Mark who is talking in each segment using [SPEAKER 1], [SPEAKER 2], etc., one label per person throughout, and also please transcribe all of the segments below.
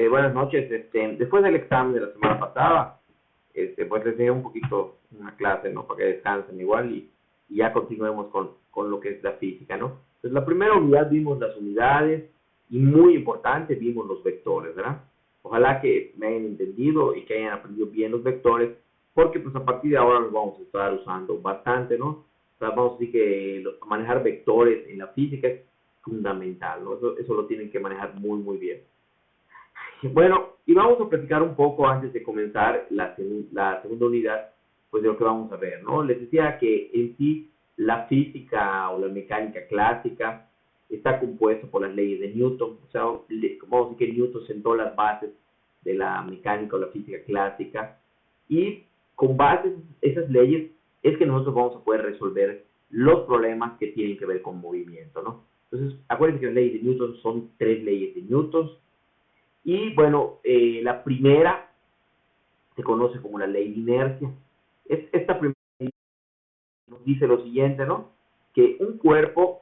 [SPEAKER 1] Buenas noches. Después del examen de la semana pasada, pues les dejé un poquito una clase, ¿no? Para que descansen igual y ya continuemos con lo que es la física, ¿no? Entonces, la primera unidad vimos las unidades y muy importante, vimos los vectores, ¿verdad? Ojalá que me hayan entendido y que hayan aprendido bien los vectores, porque pues a partir de ahora los vamos a estar usando bastante, ¿no? O sea, vamos a decir que manejar vectores en la física es fundamental, ¿no? Eso lo tienen que manejar muy, muy bien. Bueno, y vamos a platicar un poco antes de comenzar la segunda unidad, pues de lo que vamos a ver, ¿no? Les decía que en sí la física o la mecánica clásica está compuesto por las leyes de Newton, o sea, vamos a decir que Newton sentó las bases de la mecánica o la física clásica, y con base en esas leyes es que nosotros vamos a poder resolver los problemas que tienen que ver con movimiento, ¿no? Entonces, acuérdense que las leyes de Newton son tres leyes de Newton, y bueno, la primera se conoce como la ley de inercia. Esta primera ley nos dice lo siguiente, ¿no? Que un cuerpo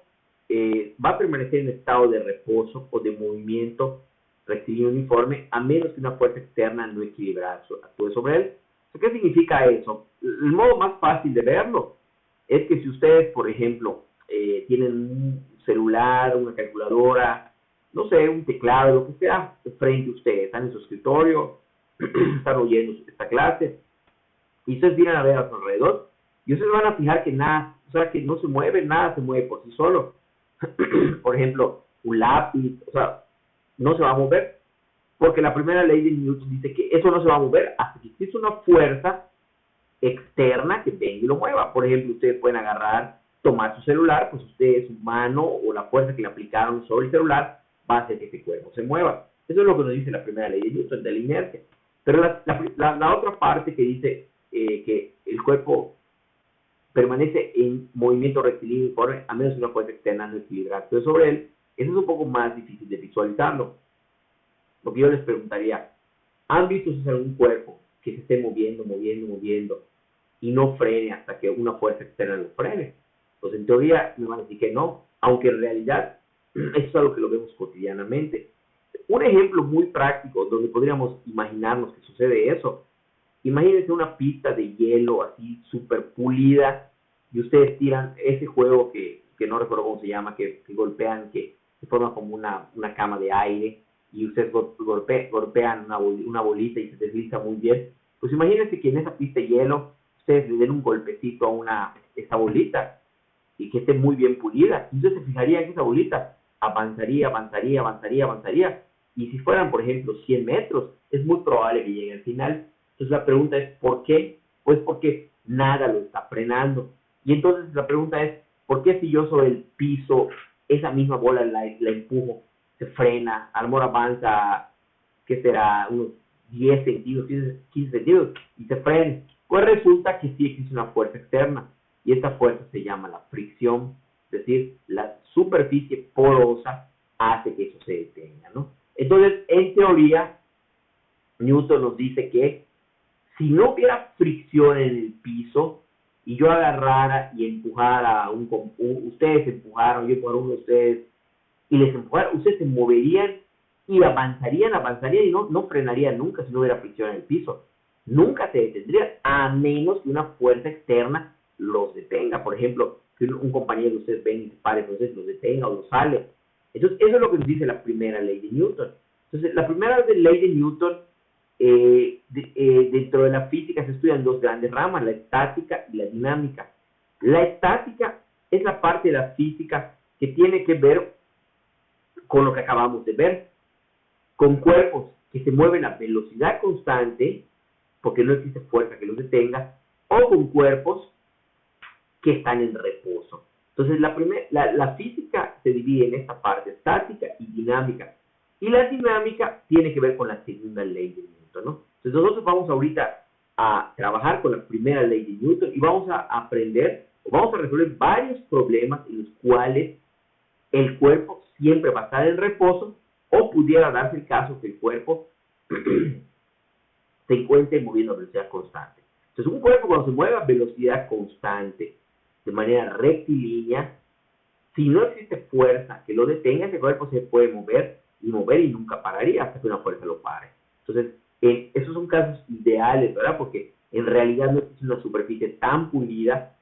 [SPEAKER 1] va a permanecer en estado de reposo o de movimiento rectilíneo uniforme a menos que una fuerza externa no equilibrada actúe sobre él. ¿Qué significa eso? El modo más fácil de verlo es que si ustedes, por ejemplo, tienen un celular, una calculadora, no sé, un teclado, lo que sea, frente a ustedes, están en su escritorio, están oyendo esta clase, y ustedes vienen a ver a su alrededor, y ustedes van a fijar que nada, o sea, que no se mueve, nada se mueve por sí solo. Por ejemplo, un lápiz, o sea, no se va a mover, porque la primera ley de Newton dice que eso no se va a mover hasta que existe una fuerza externa que venga y lo mueva. Por ejemplo, ustedes pueden agarrar, tomar su celular, pues ustedes, su mano o la fuerza que le aplicaron sobre el celular va a hacer que ese cuerpo se mueva. Eso es lo que nos dice la primera ley de Newton, de la inercia. Pero la otra parte que dice que el cuerpo permanece en movimiento rectilíneo uniforme a menos que una fuerza externa no equilibrada actúe sobre él, eso es un poco más difícil de visualizarlo. Porque yo les preguntaría, ¿han visto ustedes algún cuerpo que se esté moviendo y no frene hasta que una fuerza externa lo frene? Pues en teoría me van a decir que no, aunque en realidad eso es algo que lo vemos cotidianamente. Un ejemplo muy práctico donde podríamos imaginarnos que sucede eso. Imagínense una pista de hielo así súper pulida y ustedes tiran ese juego que no recuerdo cómo se llama, que golpean, que se forma como una cama de aire y ustedes golpean una bolita y se desliza muy bien. Pues imagínense que en esa pista de hielo ustedes le den un golpecito a esa bolita y que esté muy bien pulida. Y ustedes se fijarían que esa bolita avanzaría. Y si fueran, por ejemplo, 100 metros, es muy probable que llegue al final. Entonces la pregunta es, ¿por qué? Pues porque nada lo está frenando. Y entonces la pregunta es, ¿por qué si yo sobre el piso, esa misma bola la empujo, se frena, a lo mejor avanza, ¿qué será? Unos 10 centímetros, 15 centímetros, y se frena? Pues resulta que sí existe una fuerza externa, y esta fuerza se llama la fricción, es decir, la superficie porosa hace que eso se detenga, ¿no? Entonces, en teoría, Newton nos dice que si no hubiera fricción en el piso y yo agarrara y empujara ustedes empujaron, yo empujara a uno de ustedes y les empujara, ustedes se moverían y avanzarían y no frenarían nunca si no hubiera fricción en el piso. Nunca se detendrían a menos que una fuerza externa los detenga. Por ejemplo, que un compañero de ustedes ven y se pare, entonces los detenga o los sale. Entonces, eso es lo que nos dice la primera ley de Newton. Entonces, la primera ley de Newton, dentro de la física se estudian dos grandes ramas, la estática y la dinámica. La estática es la parte de la física que tiene que ver con lo que acabamos de ver, con cuerpos que se mueven a velocidad constante, porque no existe fuerza que los detenga, o con cuerpos que están en reposo. Entonces, la física se divide en esta parte estática y dinámica. Y la dinámica tiene que ver con la segunda ley de Newton, ¿no? Entonces, nosotros vamos ahorita a trabajar con la primera ley de Newton y vamos a aprender, o vamos a resolver varios problemas en los cuales el cuerpo siempre va a estar en reposo, o pudiera darse el caso que el cuerpo se encuentre moviendo a velocidad constante. Entonces, un cuerpo cuando se mueve a velocidad constante, de manera rectilínea, si no existe fuerza que lo detenga, ese cuerpo se puede mover y mover y nunca pararía hasta que una fuerza lo pare. Entonces, esos son casos ideales, ¿verdad? Porque en realidad no es una superficie tan pulida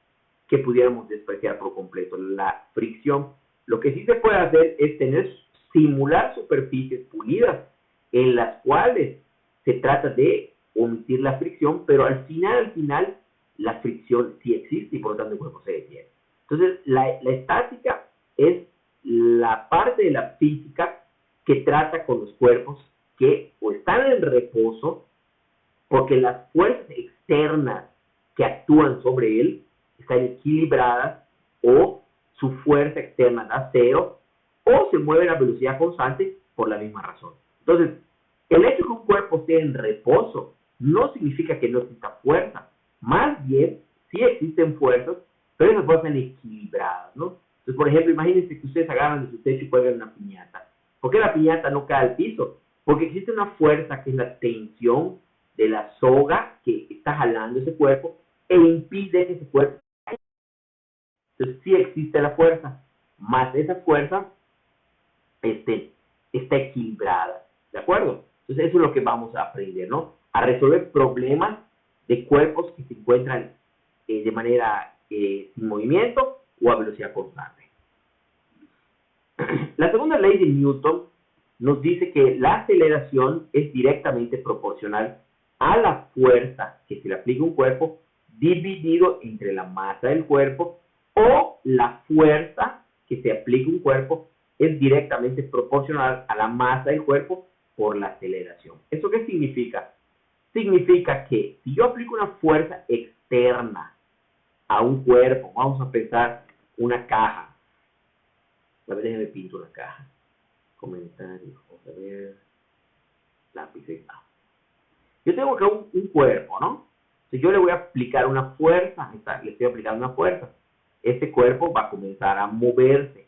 [SPEAKER 1] que pudiéramos despreciar por completo la fricción. Lo que sí se puede hacer es simular superficies pulidas en las cuales se trata de omitir la fricción, pero al final, la fricción sí existe y por lo tanto el cuerpo se detiene. Entonces, la estática es la parte de la física que trata con los cuerpos que o están en reposo porque las fuerzas externas que actúan sobre él están equilibradas o su fuerza externa da cero o se mueve a velocidad constante por la misma razón. Entonces, el hecho de que un cuerpo esté en reposo no significa que no exista fuerza. Más bien, sí existen fuerzas, pero esas fuerzas están equilibradas, ¿no? Entonces, por ejemplo, imagínense que ustedes agarran de su techo y cuelgan una piñata. ¿Por qué la piñata no cae al piso? Porque existe una fuerza que es la tensión de la soga que está jalando ese cuerpo e impide que ese cuerpo caiga. Entonces, sí existe la fuerza, más esa fuerza está equilibrada, ¿de acuerdo? Entonces, eso es lo que vamos a aprender, ¿no? A resolver problemas de cuerpos que se encuentran de manera sin movimiento o a velocidad constante. La segunda ley de Newton nos dice que la aceleración es directamente proporcional a la fuerza que se le aplica a un cuerpo dividido entre la masa del cuerpo, o la fuerza que se aplica a un cuerpo es directamente proporcional a la masa del cuerpo por la aceleración. ¿Eso qué significa? Significa que si yo aplico una fuerza externa a un cuerpo, vamos a pensar una caja. A ver, déjenme pinto una caja. Comentarios, vamos a ver. Lápiz. Yo tengo acá un cuerpo, ¿no? Si yo le voy a aplicar una fuerza, le estoy aplicando una fuerza, este cuerpo va a comenzar a moverse.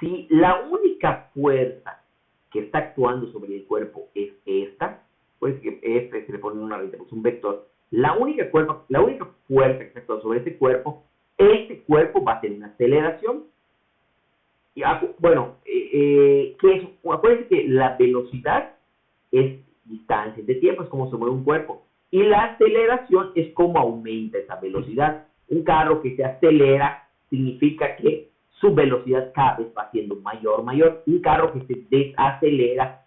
[SPEAKER 1] Si la única fuerza que está actuando sobre el cuerpo es esta, pues que se le pone una rayita, pues un vector, la única fuerza que está actuando sobre este cuerpo va a tener una aceleración. Y, bueno, acuérdense que la velocidad es distancia de tiempo, es como se mueve un cuerpo. Y la aceleración es como aumenta esa velocidad. Un carro que se acelera significa que su velocidad cada vez va siendo mayor. Un carro que se desacelera,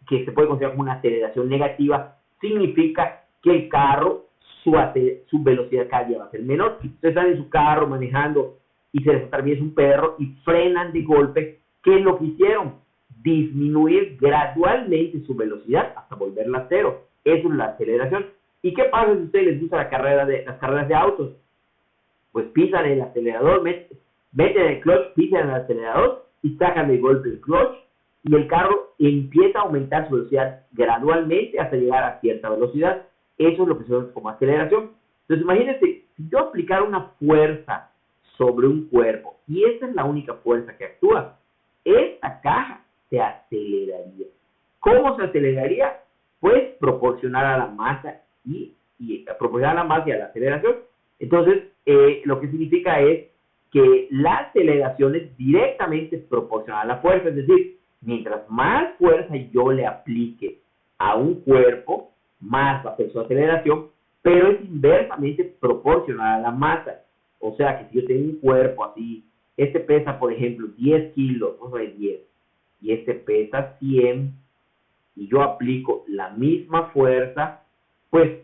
[SPEAKER 1] que se puede considerar como una aceleración negativa, significa que el carro, su velocidad cada día va a ser menor. Ustedes están en su carro manejando y se les atraviesa un perro y frenan de golpe. ¿Qué es lo que hicieron? Disminuir gradualmente su velocidad hasta volverla a cero. Eso es la aceleración. ¿Y qué pasa si a ustedes les gusta las carreras de autos? Pues pisan el acelerador, meten el clutch, pisan el acelerador y sacan de golpe el clutch y el carro empieza a aumentar su velocidad gradualmente hasta llegar a cierta velocidad. Eso es lo que se llama como aceleración. Entonces imagínense, si yo aplicara una fuerza sobre un cuerpo y esa es la única fuerza que actúa, esta caja se aceleraría. ¿Cómo se aceleraría? Pues proporcional a la masa y proporcional a la masa y a la aceleración. Entonces, lo que significa es que la aceleración es directamente proporcional a la fuerza, es decir, mientras más fuerza yo le aplique a un cuerpo, más va a ser su aceleración, pero es inversamente proporcional a la masa. O sea que si yo tengo un cuerpo así, este pesa, por ejemplo, 10 kilos, vamos a ver 10, y este pesa 100, y yo aplico la misma fuerza, pues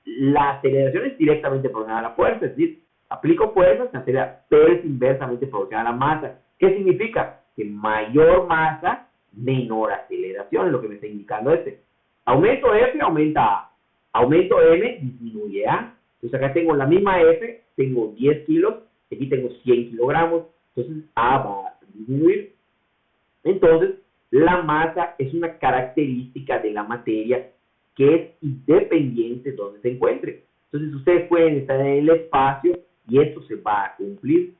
[SPEAKER 1] la aceleración es directamente proporcional a la fuerza, es decir, aplico fuerza, se acelera, pero es inversamente proporcional a la masa. ¿Qué significa? Que mayor masa, menor aceleración, es lo que me está indicando este. Aumento F, aumenta A. Aumento M, disminuye A. Entonces acá tengo la misma F, tengo 10 kilos, aquí tengo 100 kilogramos, entonces A va a disminuir. Entonces, la masa es una característica de la materia que es independiente de donde se encuentre. Entonces, ustedes pueden estar en el espacio y esto se va a cumplir.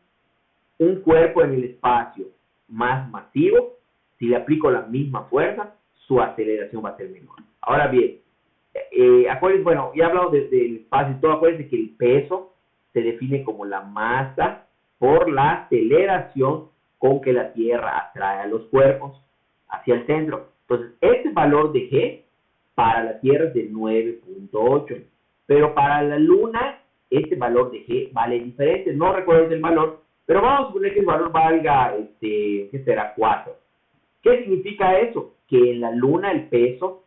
[SPEAKER 1] Un cuerpo en el espacio más masivo, si le aplico la misma fuerza, su aceleración va a ser menor. Ahora bien, acuérdense, bueno, ya he hablado del espacio y todo, acuérdense que el peso se define como la masa por la aceleración con que la Tierra atrae a los cuerpos. hacia el centro. Entonces, este valor de G para la Tierra es de 9.8, pero para la Luna este valor de G vale diferente. No recuerdo el valor, pero vamos a suponer que el valor valga, ¿qué será? 4. ¿Qué significa eso? Que en la Luna el peso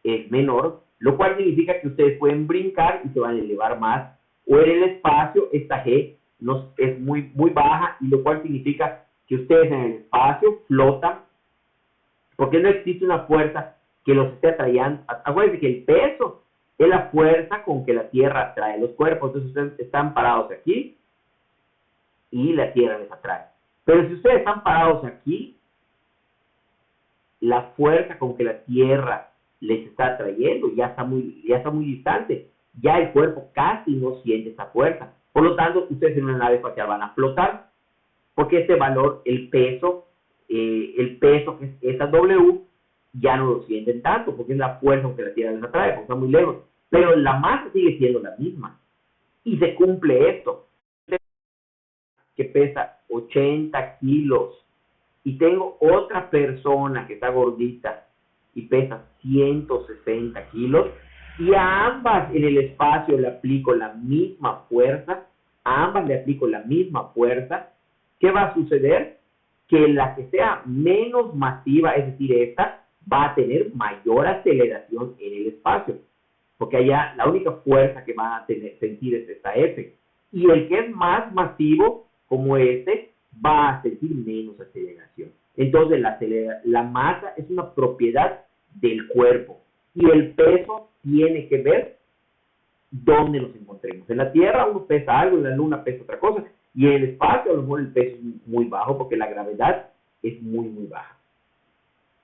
[SPEAKER 1] es menor, lo cual significa que ustedes pueden brincar y se van a elevar más, o en el espacio esta G es muy baja, y lo cual significa que ustedes en el espacio flotan, porque no existe una fuerza que los esté atrayendo. Acuérdense que el peso es la fuerza con que la Tierra atrae los cuerpos. Entonces ustedes están parados aquí y la Tierra les atrae. Pero si ustedes están parados aquí, la fuerza con que la Tierra les está atrayendo ya está muy distante. Ya el cuerpo casi no siente esa fuerza. Por lo tanto, ustedes en una nave espacial van a flotar, porque este valor, el peso que es esa W, ya no lo sienten tanto, porque es la fuerza con que la Tierra les atrae, porque está muy lejos. Pero la masa sigue siendo la misma. Y se cumple esto. Que pesa 80 kilos y tengo otra persona que está gordita y pesa 160 kilos, y a ambas en el espacio le aplico la misma fuerza, ¿qué va a suceder? Que la que sea menos masiva, es decir, esta, va a tener mayor aceleración en el espacio, porque allá la única fuerza que va a sentir es esta F, y el que es más masivo, como este, va a sentir menos aceleración. Entonces la masa es una propiedad del cuerpo, y el peso tiene que ver dónde nos encontremos. En la Tierra uno pesa algo, en la Luna pesa otra cosa, y en el espacio a lo mejor el peso es muy bajo porque la gravedad es muy baja.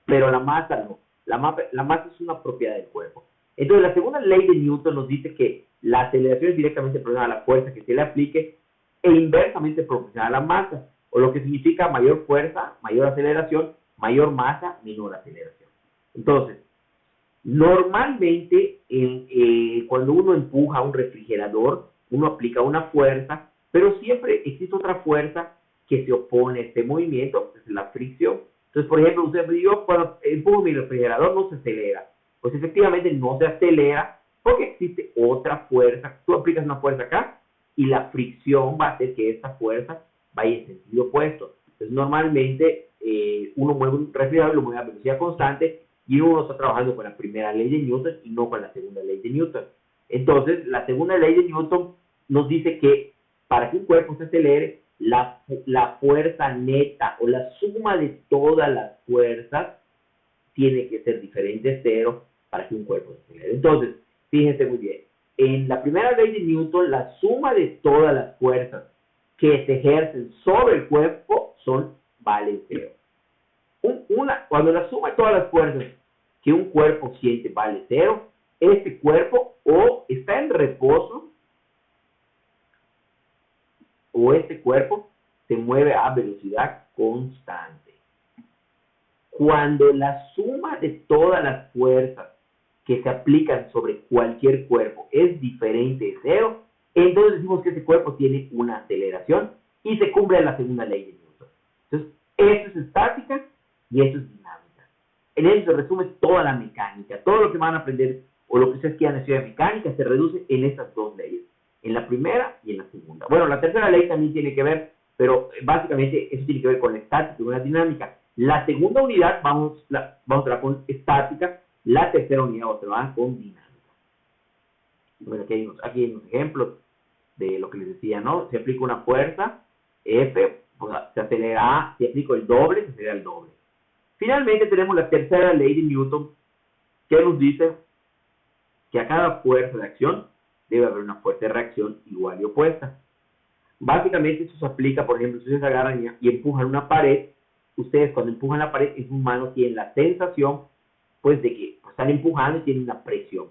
[SPEAKER 1] Pero la masa no. La masa es una propiedad del cuerpo. Entonces la segunda ley de Newton nos dice que la aceleración es directamente proporcional a la fuerza que se le aplique e inversamente proporcional a la masa, o lo que significa mayor fuerza, mayor aceleración, mayor masa, menor aceleración. Entonces, normalmente cuando uno empuja un refrigerador, uno aplica una fuerza, pero siempre existe otra fuerza que se opone a este movimiento, que es la fricción. Entonces, por ejemplo, yo cuando empujo mi refrigerador no se acelera. Pues efectivamente no se acelera porque existe otra fuerza. Tú aplicas una fuerza acá y la fricción va a hacer que esta fuerza vaya en sentido opuesto. Entonces, normalmente uno mueve un refrigerador, lo mueve a velocidad constante, y uno está trabajando con la primera ley de Newton y no con la segunda ley de Newton. Entonces, la segunda ley de Newton nos dice que para que un cuerpo se acelere, la fuerza neta o la suma de todas las fuerzas tiene que ser diferente de cero para que un cuerpo se acelere. Entonces, fíjense muy bien. En la primera ley de Newton, la suma de todas las fuerzas que se ejercen sobre el cuerpo valen cero. Cuando la suma de todas las fuerzas que un cuerpo siente vale cero, este cuerpo o está en reposo o este cuerpo se mueve a velocidad constante. Cuando la suma de todas las fuerzas que se aplican sobre cualquier cuerpo es diferente de cero, entonces decimos que ese cuerpo tiene una aceleración y se cumple la segunda ley de Newton. Entonces, esto es estática y esto es dinámica. En eso se resume toda la mecánica. Todo lo que van a aprender o lo que ustedes quieran estudiar de mecánica se reduce en estas dos leyes, en la primera y en la segunda. Bueno, la tercera ley también tiene que ver, pero básicamente eso tiene que ver con la estática y con la dinámica. La segunda unidad vamos a trabajar con estática, la tercera unidad vamos a trabajar con dinámica. Bueno, aquí hay unos ejemplos de lo que les decía, ¿no? Se aplica una fuerza, F, pues se acelera, si aplico el doble, se acelera el doble. Finalmente tenemos la tercera ley de Newton, que nos dice que a cada fuerza de acción debe haber una fuerza de reacción igual y opuesta. Básicamente eso se aplica, por ejemplo, si ustedes agarran y empujan una pared, ustedes cuando empujan la pared en sus manos tienen la sensación pues de que están empujando y tienen una presión.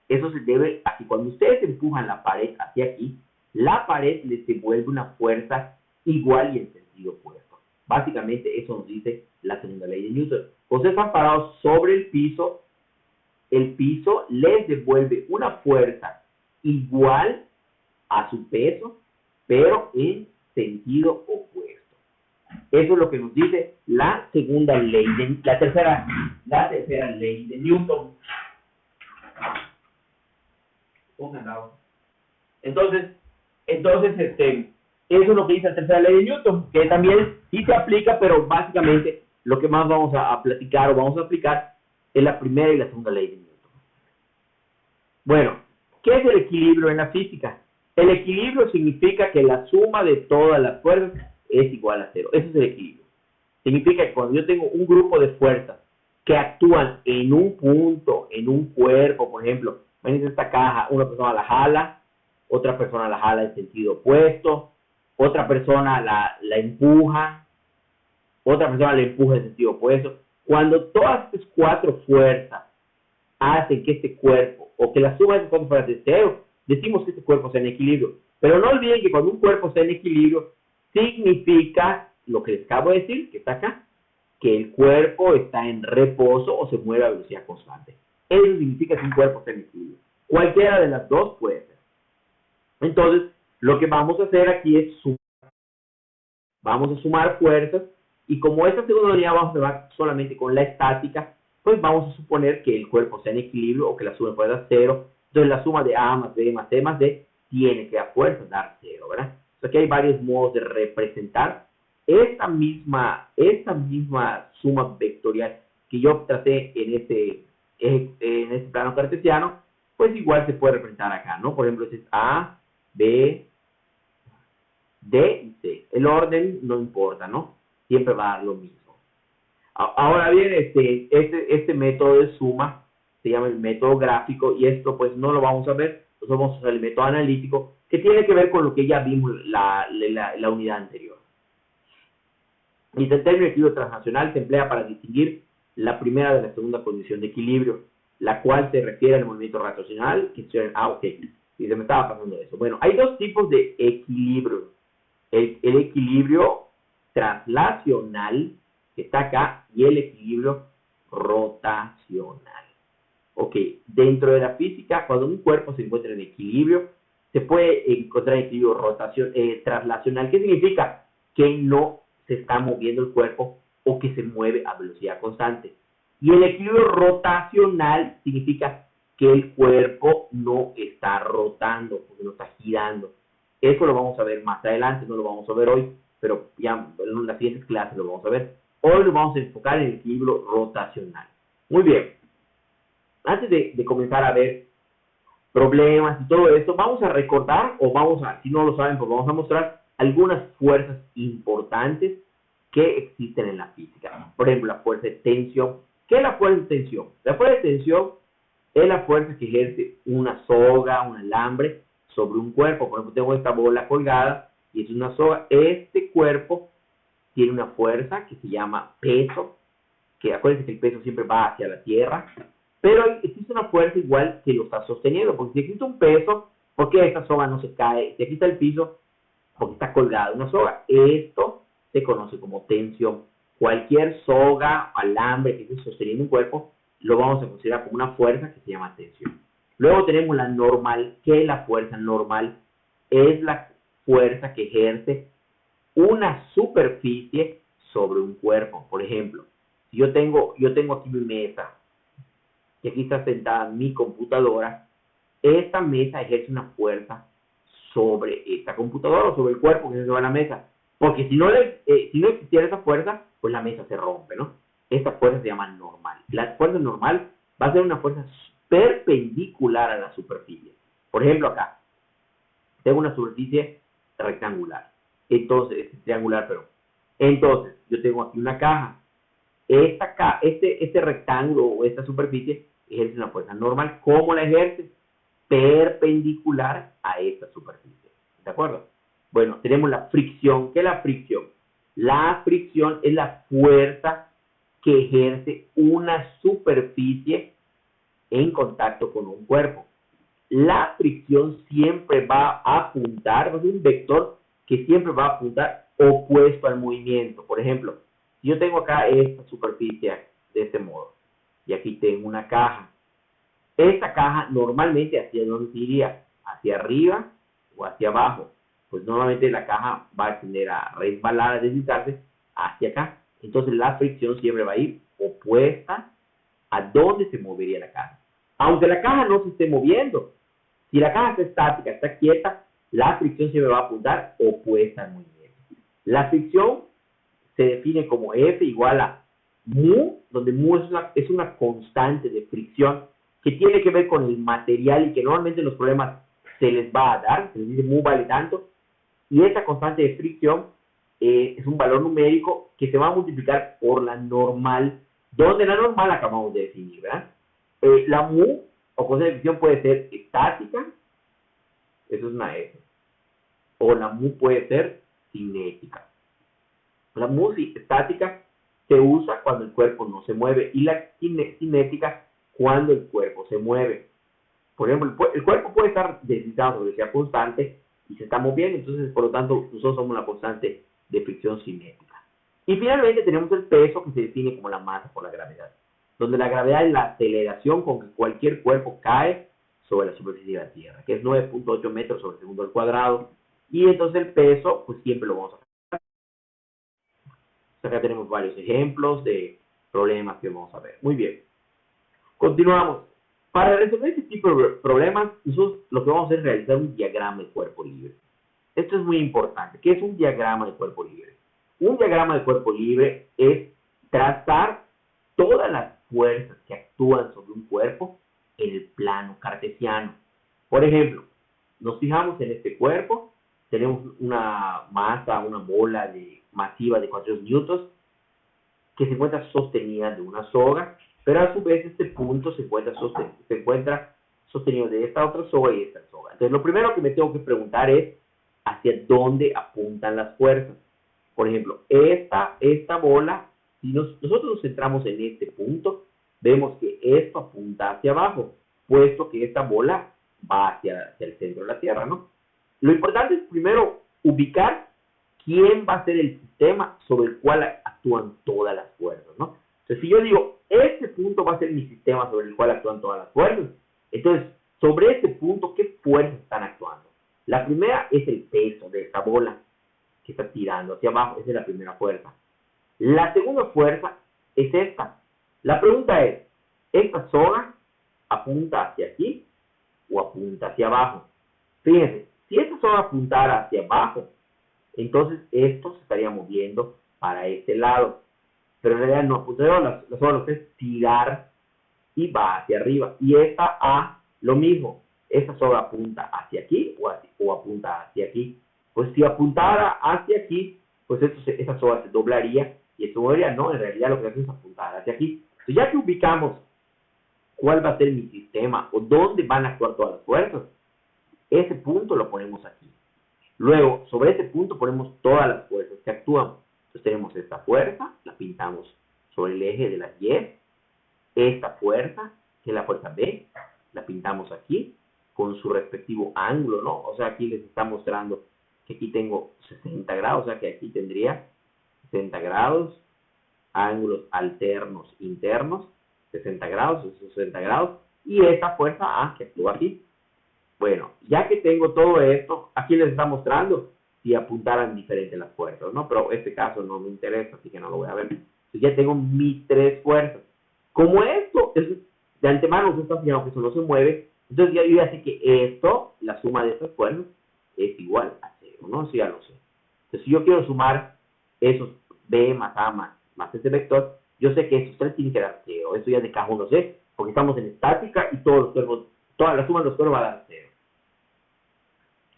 [SPEAKER 1] Eso se debe a que cuando ustedes empujan la pared hacia aquí, la pared les devuelve una fuerza igual y en sentido opuesto. Básicamente eso nos dice la segunda ley de Newton. Ustedes están parados sobre el piso les devuelve una fuerza igual a su peso, pero en sentido opuesto. Eso es lo que nos dice la segunda ley, la tercera ley de Newton. Entonces, eso es lo que dice la tercera ley de Newton, que también sí se aplica, pero básicamente lo que más vamos a platicar o vamos a aplicar es la primera y la segunda ley de Newton. Bueno, ¿qué es el equilibrio en la física? El equilibrio significa que la suma de todas las fuerzas es igual a cero. Eso es el equilibrio. Significa que cuando yo tengo un grupo de fuerzas que actúan en un punto, en un cuerpo, por ejemplo, ven esta caja, una persona la jala, otra persona la jala en sentido opuesto, otra persona la empuja, otra persona la empuja en sentido opuesto. Cuando todas estas cuatro fuerzas hacen que este cuerpo, o que la suma de estas cuatro fuerzas es cero, decimos que este cuerpo está en equilibrio. Pero no olviden que cuando un cuerpo está en equilibrio, significa lo que les acabo de decir, que está acá, que el cuerpo está en reposo o se mueve a velocidad constante. Eso significa que un cuerpo está en equilibrio. Cualquiera de las dos puede ser. Entonces, lo que vamos a hacer aquí es sumar. Vamos a sumar fuerzas y como esta segunda unidad vamos a trabajar solamente con la estática, pues vamos a suponer que el cuerpo está en equilibrio o que la suma de fuerzas cero. Entonces la suma de A más B más C más D tiene que a fuerza dar cero, ¿verdad? O sea, aquí hay varios modos de representar esta misma suma vectorial que yo traté en este plano cartesiano, pues igual se puede representar acá, ¿no? Por ejemplo, este es A, B, D y C. El orden no importa, ¿no? Siempre va a dar lo mismo. Ahora bien, este método de suma se llama el método gráfico y esto pues no lo vamos a ver, nosotros vamos a usar el método analítico que tiene que ver con lo que ya vimos la unidad anterior. Y el término equilibrio transnacional se emplea para distinguir la primera de la segunda condición de equilibrio, la cual se refiere al movimiento rotacional, que se ok, y se me estaba pasando eso. Bueno, hay dos tipos de equilibrio. El equilibrio translacional, que está acá, y el equilibrio rotacional. Ok, dentro de la física, cuando un cuerpo se encuentra en equilibrio, se puede encontrar equilibrio translacional. ¿Qué significa? Que no se está moviendo el cuerpo o que se mueve a velocidad constante. Y el equilibrio rotacional significa que el cuerpo no está rotando, porque no está girando. Eso lo vamos a ver más adelante, no lo vamos a ver hoy, pero ya en las siguientes clases lo vamos a ver. Hoy nos vamos a enfocar en el equilibrio rotacional. Muy bien. Antes de comenzar a ver problemas y todo esto, vamos a recordar, o vamos a, si no lo saben, pues vamos a mostrar algunas fuerzas importantes que existen en la física. Por ejemplo, la fuerza de tensión. ¿Qué es la fuerza de tensión? La fuerza de tensión es la fuerza que ejerce una soga, un alambre sobre un cuerpo. Por ejemplo, tengo esta bola colgada y es una soga. Este cuerpo tiene una fuerza que se llama peso, que acuérdense que el peso siempre va hacia la tierra, pero existe una fuerza igual que lo está sosteniendo, porque si existe un peso, ¿por qué esta soga no se cae? Si aquí está el piso, porque está colgada una soga. Esto se conoce como tensión. Cualquier soga, alambre que esté sosteniendo un cuerpo, lo vamos a considerar como una fuerza que se llama tensión. Luego tenemos la normal. ¿Qué es la fuerza normal? Es la fuerza que ejerce una superficie sobre un cuerpo. Por ejemplo, si yo tengo aquí mi mesa y aquí está sentada mi computadora, esta mesa ejerce una fuerza sobre esta computadora o sobre el cuerpo que se lleva a la mesa. Porque si no existiera esa fuerza, pues la mesa se rompe, ¿no? Esta fuerza se llama normal. La fuerza normal va a ser una fuerza perpendicular a la superficie. Por ejemplo, acá tengo una superficie rectangular. Entonces, triangular, pero. Entonces, yo tengo aquí una caja. Este rectángulo o esta superficie ejerce una fuerza normal. ¿Cómo la ejerce? Perpendicular a esta superficie. ¿De acuerdo? Bueno, tenemos la fricción. ¿Qué es la fricción? La fricción es la fuerza que ejerce una superficie en contacto con un cuerpo. La fricción siempre va a apuntar, es un vector que siempre va a apuntar opuesto al movimiento. Por ejemplo, si yo tengo acá esta superficie de este modo y aquí tengo una caja, esta caja normalmente hacia dónde se iría, hacia arriba o hacia abajo. Pues normalmente la caja va a tender a resbalar, a deslizarse hacia acá. Entonces la fricción siempre va a ir opuesta a donde se movería la caja. Aunque la caja no se esté moviendo, si la caja está estática, está quieta, la fricción siempre va a apuntar opuesta al movimiento. La fricción se define como F igual a mu, donde mu es una constante de fricción que tiene que ver con el material y que normalmente en los problemas se les va a dar, se les dice mu vale tanto, y esa constante de fricción es un valor numérico que se va a multiplicar por la normal, donde la normal acabamos de definir, ¿verdad? La mu o constante de fricción puede ser estática, eso es una F, o la mu puede ser cinética. La mu estática se usa cuando el cuerpo no se mueve y la cinética cuando el cuerpo se mueve. Por ejemplo, el cuerpo puede estar deslizado sobre velocidad constante y se está moviendo, entonces por lo tanto nosotros somos una constante de fricción cinética. Y finalmente tenemos el peso, que se define como la masa por la gravedad, donde la gravedad es la aceleración con que cualquier cuerpo cae sobre la superficie de la Tierra, que es 9.8 metros sobre segundo al cuadrado, y entonces el peso pues siempre lo vamos a acá tenemos varios ejemplos de problemas que vamos a ver. Muy bien. Continuamos. Para resolver este tipo de problemas, nosotros lo que vamos a hacer es realizar un diagrama de cuerpo libre. Esto es muy importante. ¿Qué es un diagrama de cuerpo libre? Un diagrama de cuerpo libre es trazar todas las fuerzas que actúan sobre un cuerpo en el plano cartesiano. Por ejemplo, nos fijamos en este cuerpo, tenemos una masa, una bola masiva de 400 newtons que se encuentra sostenida de una soga, pero a su vez este punto se encuentra sostenido de esta otra soga y esta soga. Entonces lo primero que me tengo que preguntar es hacia dónde apuntan las fuerzas. Por ejemplo, esta bola, si nosotros nos centramos en este punto, vemos que esto apunta hacia abajo, puesto que esta bola va hacia el centro de la Tierra, ¿no? Lo importante es primero ubicar quién va a ser el sistema sobre el cual actúan todas las fuerzas, ¿no? Entonces, si yo digo, este punto va a ser mi sistema sobre el cual actúan todas las fuerzas, entonces, sobre este punto, ¿qué fuerzas están actuando? La primera es el peso de esta bola que está tirando hacia abajo, esa es la primera fuerza. La segunda fuerza es esta. La pregunta es, ¿esta soga apunta hacia aquí o apunta hacia abajo? Fíjense, si esta soga apuntara hacia abajo, entonces esto se estaría moviendo para este lado. Pero en realidad no apunta, la soga lo que es tirar y va hacia arriba. Y esta A, lo mismo. Esta soga apunta hacia aquí o apunta hacia aquí. Pues si apuntara hacia aquí, pues esa soga se doblaría y se movería. No, en realidad lo que hace es apuntar hacia aquí. Entonces ya que ubicamos cuál va a ser mi sistema o dónde van a actuar todas las fuerzas, ese punto lo ponemos aquí. Luego, sobre ese punto ponemos todas las fuerzas que actúan. Entonces tenemos esta fuerza, la pintamos sobre el eje de las Y. Esta fuerza, que es la fuerza B, la pintamos aquí con su respectivo ángulo, ¿no? O sea, aquí les está mostrando que aquí tengo 60 grados, o sea que aquí tendría 60 grados, ángulos alternos internos, 60 grados, 60 grados, y esta fuerza A que actúa aquí. Bueno, ya que tengo todo esto, aquí les está mostrando si apuntaran diferente las fuerzas, ¿no? Pero este caso no me interesa, así que no lo voy a ver. Entonces ya tengo mis tres fuerzas. Como esto es de antemano se está fijando que eso no se mueve, entonces yo ya sé que esto, la suma de estas fuerzas, es igual a 0, ¿no? Eso ya lo sé. Entonces si yo quiero sumar esos B más A más este vector, yo sé que estos tres tienen que dar 0. Esto ya de cajón lo sé, porque estamos en estática y todos los cuerpos, toda la suma de los cuerpos va a dar 0.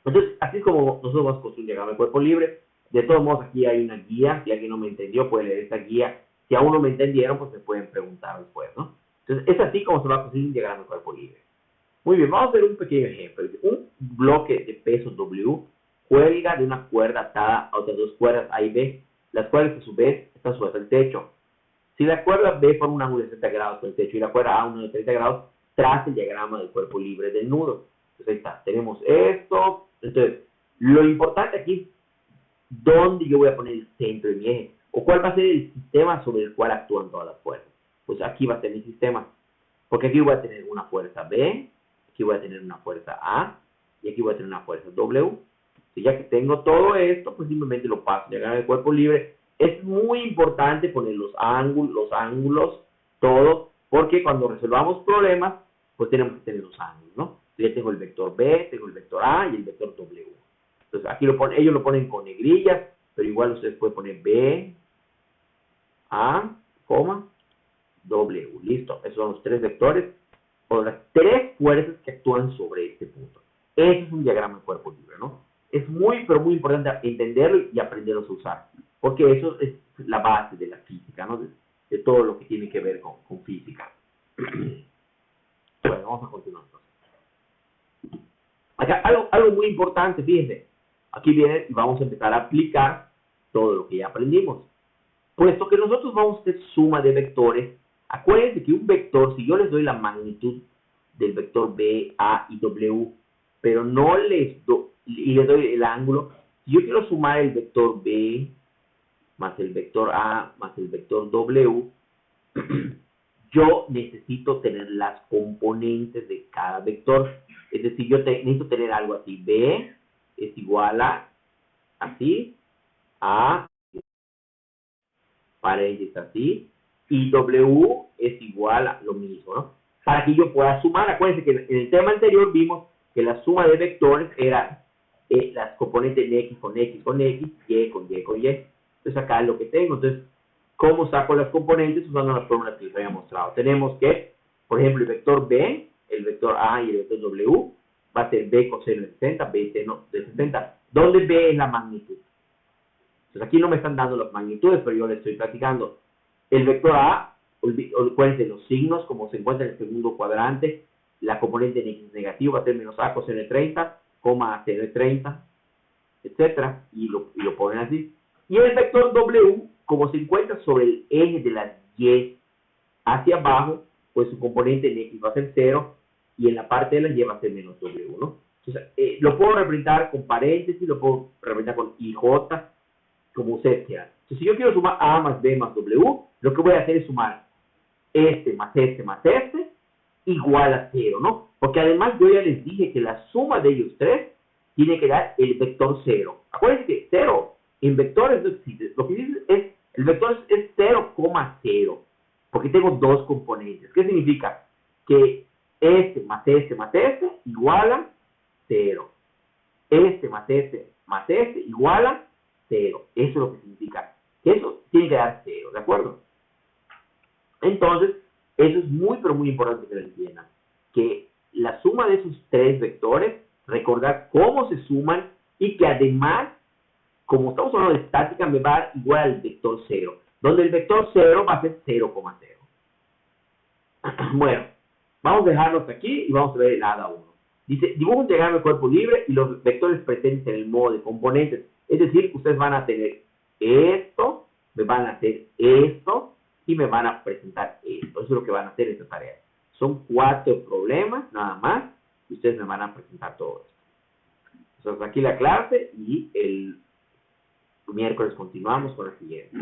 [SPEAKER 1] Entonces, así es como nosotros vamos a construir un diagrama de cuerpo libre. De todos modos, aquí hay una guía. Si alguien no me entendió, puede leer esta guía. Si aún no me entendieron, pues me pueden preguntar después, ¿no? Entonces, es así como se va a construir un diagrama de cuerpo libre. Muy bien, vamos a ver un pequeño ejemplo. Un bloque de peso W cuelga de una cuerda atada a otras dos cuerdas A y B, las cuales a su vez están sujetas al techo. Si la cuerda B forma un ángulo de 60 grados con el techo y la cuerda A un ángulo de 30 grados, traza el diagrama del cuerpo libre del nudo. Entonces ahí está, tenemos esto. Entonces, lo importante aquí es dónde yo voy a poner el centro de mi eje, o cuál va a ser el sistema sobre el cual actúan todas las fuerzas. Pues aquí va a ser mi sistema, porque aquí voy a tener una fuerza B, aquí voy a tener una fuerza A, y aquí voy a tener una fuerza W. Y ya que tengo todo esto, pues simplemente lo paso, diagrama del cuerpo libre, Es muy importante poner los ángulos, todo, porque cuando resolvamos problemas, pues tenemos que tener los ángulos, ¿no? Yo ya tengo el vector B, tengo el vector A y el vector W. Entonces aquí ellos lo ponen con negrillas, pero igual ustedes pueden poner B, A, W. Listo. Esos son los tres vectores o las tres fuerzas que actúan sobre este punto. Ese es un diagrama de cuerpo libre, ¿no? Es muy, pero muy importante entenderlo y aprenderlos a usar, porque eso es la base de la física, ¿no? De todo lo que tiene que ver con física. Bueno, vamos a continuar entonces. Acá algo muy importante, fíjense. Aquí viene y vamos a empezar a aplicar todo lo que ya aprendimos. Puesto que nosotros vamos a hacer suma de vectores, acuérdense que un vector, si yo les doy la magnitud del vector B, A y W, pero no les doy, y les doy el ángulo, si yo quiero sumar el vector B más el vector A más el vector W, yo necesito tener las componentes de cada vector. Es decir, yo necesito tener algo así. B es igual a, así, A, paréntesis así, y W es igual a lo mismo, ¿no? Para que yo pueda sumar, acuérdense que en el tema anterior vimos que la suma de vectores era las componentes de X con X con X, Y con Y con Y. Entonces acá es lo que tengo. Entonces, ¿cómo saco las componentes? Usando las fórmulas que les había mostrado. Tenemos que, por ejemplo, el vector B, el vector A y el vector W, va a ser B coseno de 60, B seno de 60, donde B es la magnitud. Entonces aquí no me están dando las magnitudes, pero yo les estoy platicando. El vector A, acuérdense los signos, como se encuentra en el segundo cuadrante, la componente en X negativo va a ser menos A coseno de 30, coma seno de 30, etcétera, y lo ponen así. Y el vector W, como se encuentra sobre el eje de las Y hacia abajo, pues su componente en X va a ser 0, y en la parte de la Y va a ser menos W, ¿no? Entonces, lo puedo representar con paréntesis, lo puedo representar con IJ, como ustedes quieran. Entonces, si yo quiero sumar A más B más W, lo que voy a hacer es sumar este más este más este, igual a 0, ¿no? Porque además yo ya les dije que la suma de ellos tres tiene que dar el vector 0. Acuérdense que 0 en vectores no existe. Lo que dice es, el vector es 0,0, porque tengo dos componentes. ¿Qué significa? Que este más este más este iguala 0. Este más este iguala 0. Eso es lo que significa. Que eso tiene que dar 0, ¿de acuerdo? Entonces, eso es muy, pero muy importante que lo entiendan. Que la suma de esos tres vectores, recordar cómo se suman y que además, como estamos hablando de estática, me va a dar igual al vector 0, donde el vector 0 va a ser 0,0. Bueno, vamos a dejarlo hasta aquí y vamos a ver el ADA 1. Dice, dibuja un diagrama de cuerpo libre y los vectores presentes en el modo de componentes. Es decir, ustedes van a tener esto, me van a hacer esto y me van a presentar esto. Eso es lo que van a hacer en esta tarea. Son 4 problemas nada más y ustedes me van a presentar todo esto. Entonces, aquí la clase y el miércoles continuamos con la siguiente.